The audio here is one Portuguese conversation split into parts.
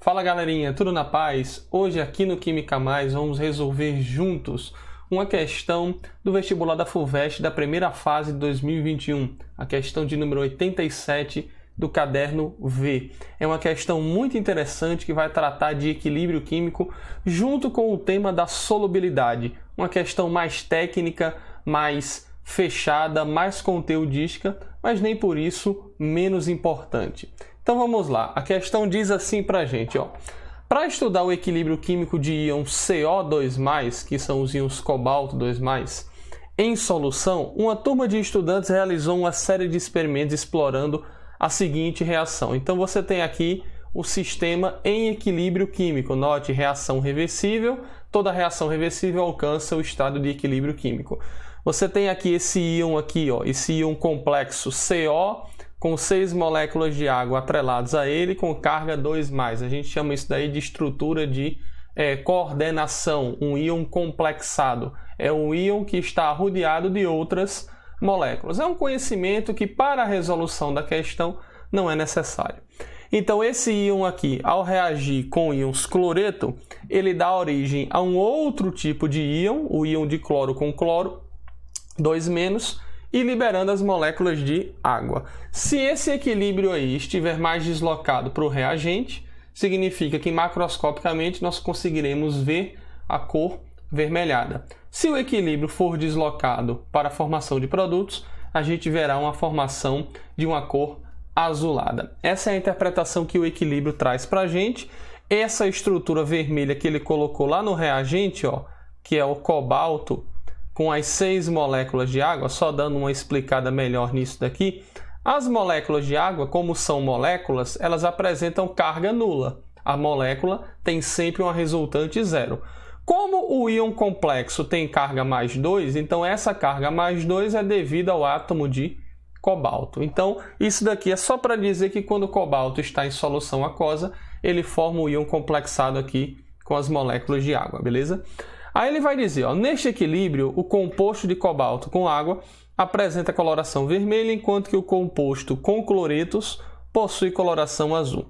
Fala galerinha, tudo na paz? Hoje aqui no Química Mais vamos resolver juntos uma questão do vestibular da FUVEST da primeira fase de 2021, a questão de número 87 do caderno V. É uma questão muito interessante que vai tratar de equilíbrio químico junto com o tema da solubilidade, uma questão mais técnica, mais fechada, mais conteudística, mas nem por isso menos importante. Então vamos lá, a questão diz assim pra gente, ó. Para estudar o equilíbrio químico de íon CO2+, que são os íons cobalto 2+, em solução, uma turma de estudantes realizou uma série de experimentos explorando a seguinte reação. Então você tem aqui o sistema em equilíbrio químico. Note, reação reversível, toda reação reversível alcança o estado de equilíbrio químico. Você tem aqui esse íon aqui, ó, esse íon complexo CO, com 6 moléculas de água atreladas a ele com carga 2+. A gente chama isso daí de estrutura de coordenação, um íon complexado. É um íon que está rodeado de outras moléculas. É um conhecimento que para a resolução da questão não é necessário. Então esse íon aqui, ao reagir com íons cloreto, ele dá origem a um outro tipo de íon, o íon de cloro com cloro, 2-, e liberando as moléculas de água. Se esse equilíbrio aí estiver mais deslocado para o reagente, significa que macroscopicamente nós conseguiremos ver a cor vermelhada. Se o equilíbrio for deslocado para a formação de produtos, a gente verá uma formação de uma cor azulada. Essa é a interpretação que o equilíbrio traz para a gente. Essa estrutura vermelha que ele colocou lá no reagente, ó, que é o cobalto, com as 6 moléculas de água, só dando uma explicada melhor nisso daqui, as moléculas de água, como são moléculas, elas apresentam carga nula. A molécula tem sempre uma resultante zero. Como o íon complexo tem carga mais 2, então essa carga mais 2 é devida ao átomo de cobalto. Então, isso daqui é só para dizer que quando o cobalto está em solução aquosa, ele forma o íon complexado aqui com as moléculas de água, beleza? Aí ele vai dizer, ó, neste equilíbrio, o composto de cobalto com água apresenta coloração vermelha, enquanto que o composto com cloretos possui coloração azul.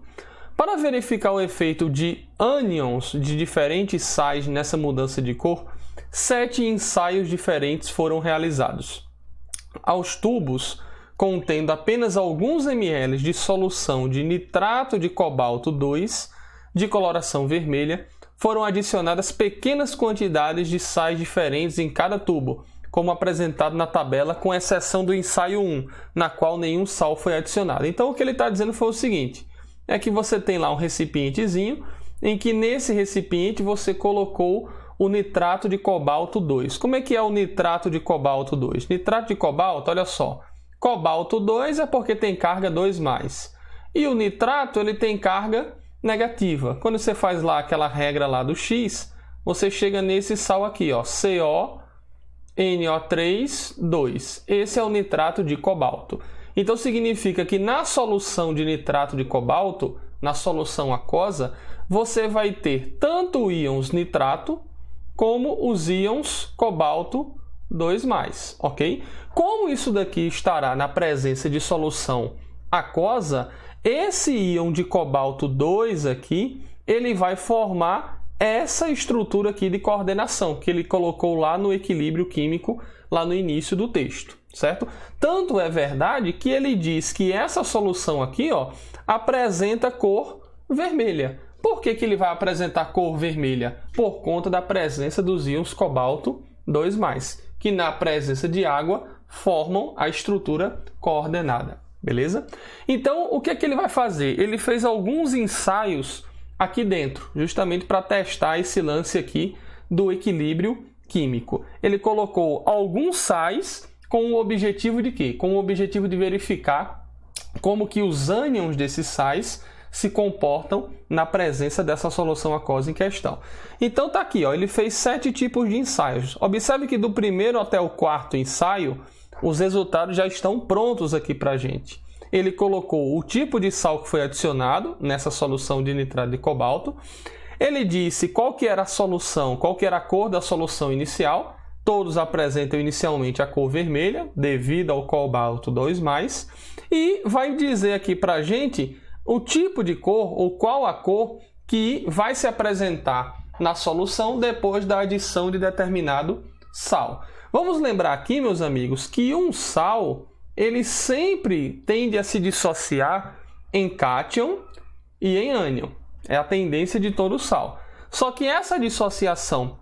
Para verificar o efeito de ânions de diferentes sais nessa mudança de cor, 7 ensaios diferentes foram realizados. Aos tubos contendo apenas alguns ml de solução de nitrato de cobalto 2 de coloração vermelha, foram adicionadas pequenas quantidades de sais diferentes em cada tubo, como apresentado na tabela, com exceção do ensaio 1, na qual nenhum sal foi adicionado. Então, o que ele está dizendo foi o seguinte, é que você tem lá um recipientezinho, em que nesse recipiente você colocou o nitrato de cobalto 2. Como é que é o nitrato de cobalto 2? Nitrato de cobalto, olha só, cobalto 2 é porque tem carga 2+. E o nitrato, ele tem carga negativa. Quando você faz lá aquela regra lá do X, você chega nesse sal aqui, ó, CONO3, 2. Esse é o nitrato de cobalto. Então significa que na solução de nitrato de cobalto, na solução aquosa, você vai ter tanto íons nitrato como os íons cobalto 2+, ok? Como isso daqui estará na presença de solução aquosa, esse íon de cobalto 2 aqui, ele vai formar essa estrutura aqui de coordenação que ele colocou lá no equilíbrio químico, lá no início do texto, certo? Tanto é verdade que ele diz que essa solução aqui, ó, apresenta cor vermelha. Por que que ele vai apresentar cor vermelha? Por conta da presença dos íons cobalto 2+, que na presença de água formam a estrutura coordenada. Beleza? Então, o que é que ele vai fazer? Ele fez alguns ensaios aqui dentro, justamente para testar esse lance aqui do equilíbrio químico. Ele colocou alguns sais com o objetivo de quê? Com o objetivo de verificar como que os ânions desses sais se comportam na presença dessa solução aquosa em questão. Então, tá aqui, ó, ele fez 7 tipos de ensaios. Observe que do primeiro até o 4º ensaio, os resultados já estão prontos aqui para a gente. Ele colocou o tipo de sal que foi adicionado nessa solução de nitrato de cobalto. Ele disse qual que era a solução, qual que era a cor da solução inicial. Todos apresentam inicialmente a cor vermelha, devido ao cobalto 2+. E vai dizer aqui para a gente o tipo de cor, ou qual a cor que vai se apresentar na solução depois da adição de determinado sal. Vamos lembrar aqui, meus amigos, que um sal ele sempre tende a se dissociar em cátion e em ânion. É a tendência de todo sal. Só que essa dissociação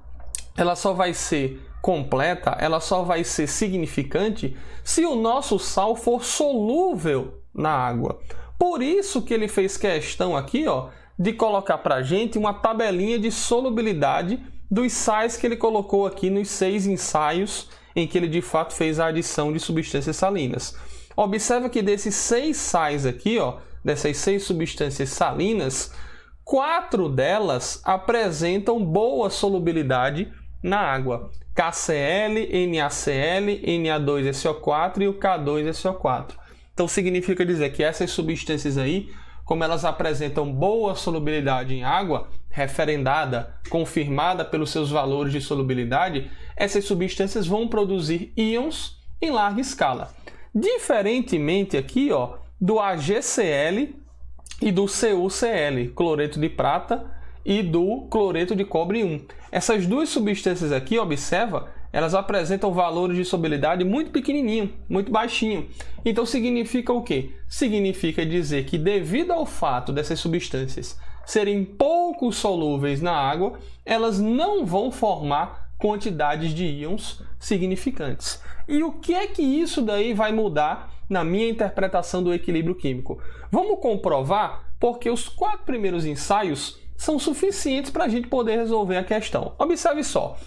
ela só vai ser completa, ela só vai ser significante se o nosso sal for solúvel na água. Por isso que ele fez questão aqui, de colocar para a gente uma tabelinha de solubilidade dos sais que ele colocou aqui nos 6 ensaios em que ele de fato fez a adição de substâncias salinas. Observa que desses 6 sais aqui, dessas 6 substâncias salinas, 4 delas apresentam boa solubilidade na água. KCl, NaCl, Na2SO4 e o K2SO4. Então significa dizer que essas substâncias aí, como elas apresentam boa solubilidade em água, referendada, confirmada pelos seus valores de solubilidade, essas substâncias vão produzir íons em larga escala. Diferentemente aqui, do AgCl e do CuCl, cloreto de prata, e do cloreto de cobre 1. Essas duas substâncias aqui, observa, elas apresentam valores de solubilidade muito pequenininho, muito baixinho. Então significa o quê? Significa dizer que devido ao fato dessas substâncias serem pouco solúveis na água, elas não vão formar quantidades de íons significantes. E o que é que isso daí vai mudar na minha interpretação do equilíbrio químico? Vamos comprovar, porque os 4 primeiros ensaios são suficientes para a gente poder resolver a questão. Observe só.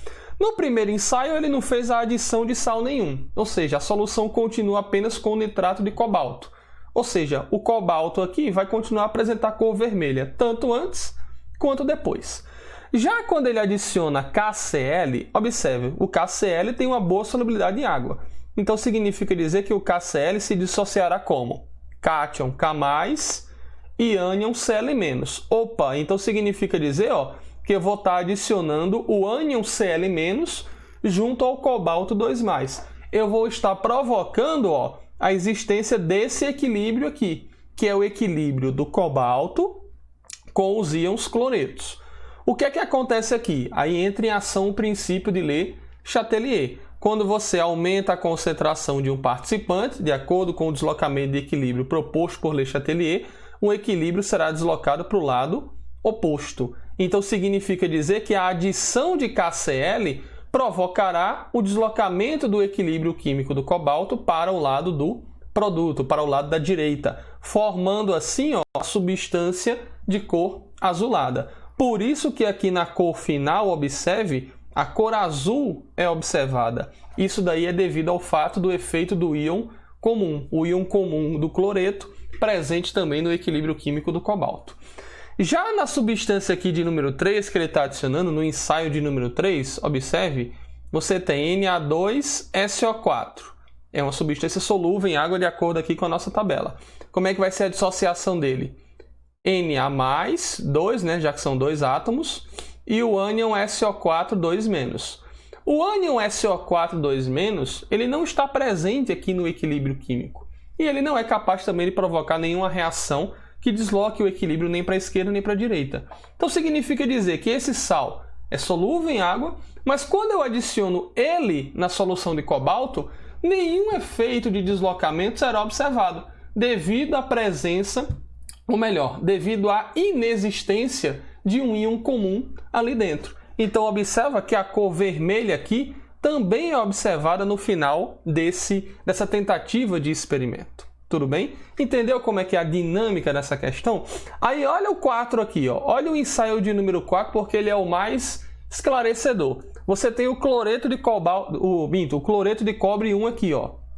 No primeiro ensaio, ele não fez a adição de sal nenhum, ou seja, a solução continua apenas com nitrato de cobalto. Ou seja, o cobalto aqui vai continuar a apresentar cor vermelha, tanto antes quanto depois. Já quando ele adiciona KCl, observe, o KCl tem uma boa solubilidade em água. Então significa dizer que o KCl se dissociará como? Cátion K+, e ânion Cl-. Opa, então significa dizer que eu vou estar adicionando o ânion Cl- junto ao cobalto 2+. Eu vou estar provocando a existência desse equilíbrio aqui, que é o equilíbrio do cobalto com os íons cloretos. O que é que acontece aqui? Aí entra em ação o princípio de Le Chatelier. Quando você aumenta a concentração de um participante, de acordo com o deslocamento de equilíbrio proposto por Le Chatelier, o equilíbrio será deslocado para o lado oposto. Então significa dizer que a adição de KCl provocará o deslocamento do equilíbrio químico do cobalto para o lado do produto, para o lado da direita, formando assim a substância de cor azulada. Por isso que aqui na cor final, observe, a cor azul é observada. Isso daí é devido ao fato do efeito do íon comum, o íon comum do cloreto, presente também no equilíbrio químico do cobalto. Já na substância aqui de número 3, que ele está adicionando, no ensaio de número 3, observe, você tem Na2SO4. É uma substância solúvel em água de acordo aqui com a nossa tabela. Como é que vai ser a dissociação dele? Na+, 2, já que são 2 átomos, e o ânion SO4, 2-. O ânion SO4, 2-, ele não está presente aqui no equilíbrio químico. E ele não é capaz também de provocar nenhuma reação que desloque o equilíbrio nem para a esquerda nem para a direita. Então significa dizer que esse sal é solúvel em água, mas quando eu adiciono ele na solução de cobalto, nenhum efeito de deslocamento será observado, devido à presença, ou melhor, devido à inexistência de um íon comum ali dentro. Então observa que a cor vermelha aqui também é observada no final dessa tentativa de experimento. Tudo bem? Entendeu como é que é a dinâmica dessa questão? Aí olha o 4 aqui, olha o ensaio de número 4, porque ele é o mais esclarecedor. Você tem o cloreto de cobalto, o cloreto de cobre 1 aqui,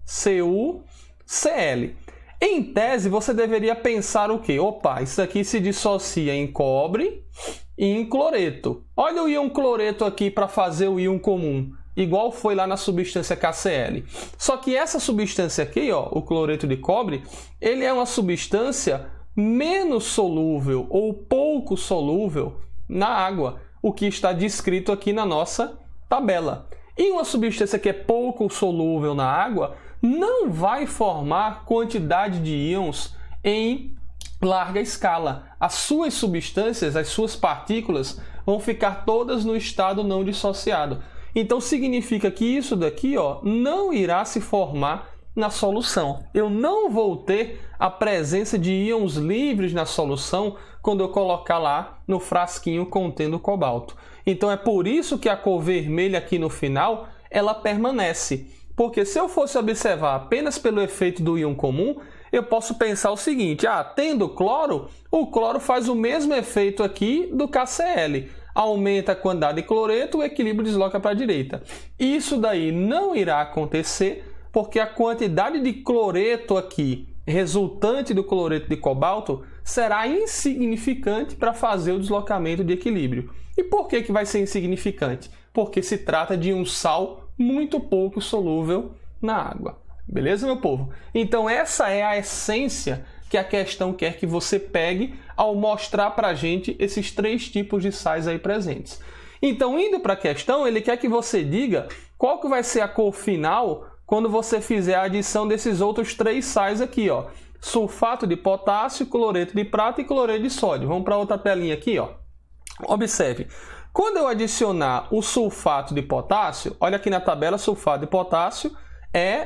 CuCl. Em tese, você deveria pensar o quê? Opa, isso aqui se dissocia em cobre e em cloreto. Olha o íon cloreto aqui para fazer o íon comum, igual foi lá na substância KCl. Só que essa substância aqui, o cloreto de cobre, ele é uma substância menos solúvel ou pouco solúvel na água, o que está descrito aqui na nossa tabela. E uma substância que é pouco solúvel na água não vai formar quantidade de íons em larga escala. As suas substâncias, as suas partículas, vão ficar todas no estado não dissociado. Então, significa que isso daqui não irá se formar na solução. Eu não vou ter a presença de íons livres na solução quando eu colocar lá no frasquinho contendo cobalto. Então, é por isso que a cor vermelha aqui no final, ela permanece. Porque se eu fosse observar apenas pelo efeito do íon comum, eu posso pensar o seguinte, tendo cloro, o cloro faz o mesmo efeito aqui do KCl. Aumenta a quantidade de cloreto, o equilíbrio desloca para a direita. Isso daí não irá acontecer, porque a quantidade de cloreto aqui, resultante do cloreto de cobalto, será insignificante para fazer o deslocamento de equilíbrio. E por que vai ser insignificante? Porque se trata de um sal muito pouco solúvel na água. Beleza, meu povo? Então essa é a essência que a questão quer que você pegue ao mostrar para a gente esses 3 tipos de sais aí presentes. Então, indo para a questão, ele quer que você diga qual que vai ser a cor final quando você fizer a adição desses outros 3 sais aqui, sulfato de potássio, cloreto de prata e cloreto de sódio. Vamos para outra telinha aqui, Observe. Quando eu adicionar o sulfato de potássio, olha aqui na tabela, sulfato de potássio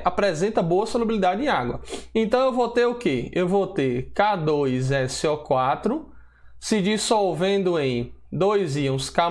apresenta boa solubilidade em água. Então eu vou ter o quê? Eu vou ter K2SO4 se dissolvendo em 2 íons K+,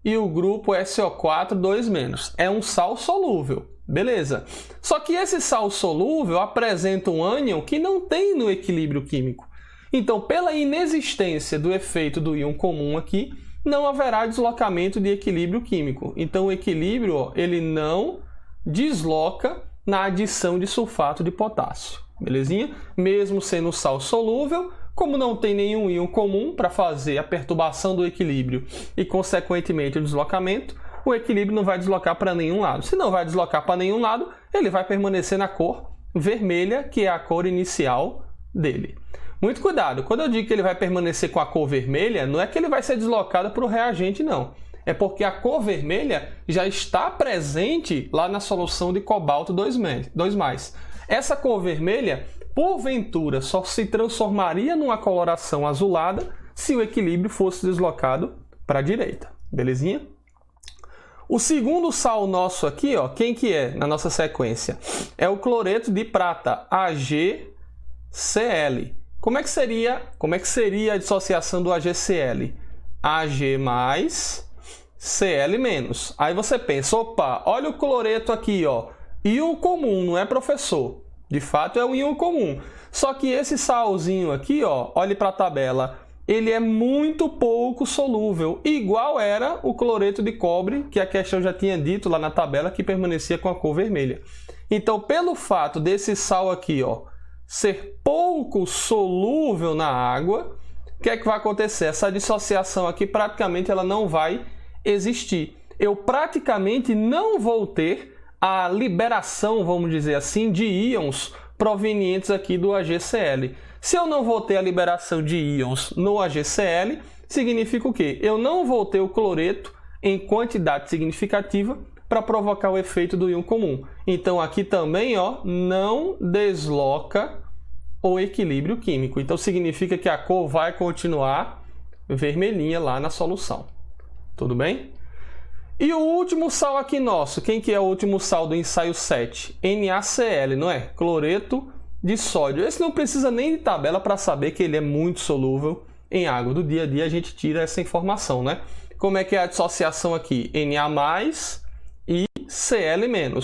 e o grupo SO4 2-. É um sal solúvel. Beleza. Só que esse sal solúvel apresenta um ânion que não tem no equilíbrio químico. Então, pela inexistência do efeito do íon comum aqui, não haverá deslocamento de equilíbrio químico. Então, o equilíbrio ele não desloca na adição de sulfato de potássio. Belezinha? Mesmo sendo sal solúvel, como não tem nenhum íon comum para fazer a perturbação do equilíbrio e, consequentemente, o deslocamento, o equilíbrio não vai deslocar para nenhum lado. Se não vai deslocar para nenhum lado, ele vai permanecer na cor vermelha, que é a cor inicial dele. Muito cuidado, quando eu digo que ele vai permanecer com a cor vermelha, não é que ele vai ser deslocado para o reagente, não. É porque a cor vermelha já está presente lá na solução de cobalto 2+. Essa cor vermelha, porventura, só se transformaria numa coloração azulada se o equilíbrio fosse deslocado para a direita. Belezinha? O segundo sal nosso aqui, quem que é na nossa sequência? É o cloreto de prata, AgCl. Como é que seria a dissociação do AgCl? Ag mais Cl menos. Aí você pensa, opa, olha o cloreto aqui, íon comum, não é, professor? De fato é um íon comum. Só que esse salzinho aqui, olhe para a tabela, ele é muito pouco solúvel, igual era o cloreto de cobre, que a questão já tinha dito lá na tabela, que permanecia com a cor vermelha. Então, pelo fato desse sal aqui, ser pouco solúvel na água, o que é que vai acontecer? Essa dissociação aqui praticamente ela não vai existir. Eu praticamente não vou ter a liberação, vamos dizer assim, de íons provenientes aqui do AgCl. Se eu não vou ter a liberação de íons no AgCl, significa o quê? Eu não vou ter o cloreto em quantidade significativa para provocar o efeito do íon comum. Então, aqui também não desloca o equilíbrio químico. Então, significa que a cor vai continuar vermelhinha lá na solução. Tudo bem? E o último sal aqui nosso, quem que é o último sal do ensaio 7? NaCl, não é? Cloreto de sódio. Esse não precisa nem de tabela para saber que ele é muito solúvel em água. Do dia a dia a gente tira essa informação, né? Como é que é a dissociação aqui? Na e Cl-.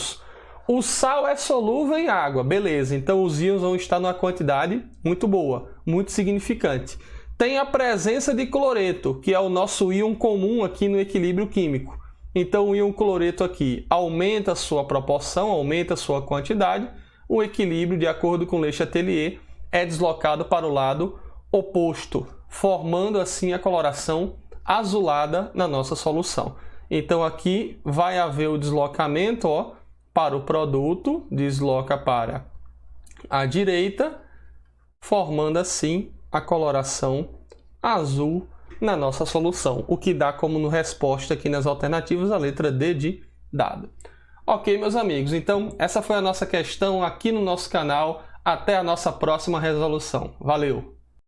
O sal é solúvel em água, beleza. Então os íons vão estar numa quantidade muito boa, muito significante. Tem a presença de cloreto, que é o nosso íon comum aqui no equilíbrio químico. Então o íon cloreto aqui aumenta a sua proporção, aumenta a sua quantidade. O equilíbrio, de acordo com Le Chatelier, é deslocado para o lado oposto, formando assim a coloração azulada na nossa solução. Então aqui vai haver o deslocamento para o produto, desloca para a direita, formando assim a coloração azul na nossa solução, o que dá como resposta aqui nas alternativas a letra D de dado. Ok, meus amigos, então essa foi a nossa questão aqui no nosso canal. Até a nossa próxima resolução. Valeu!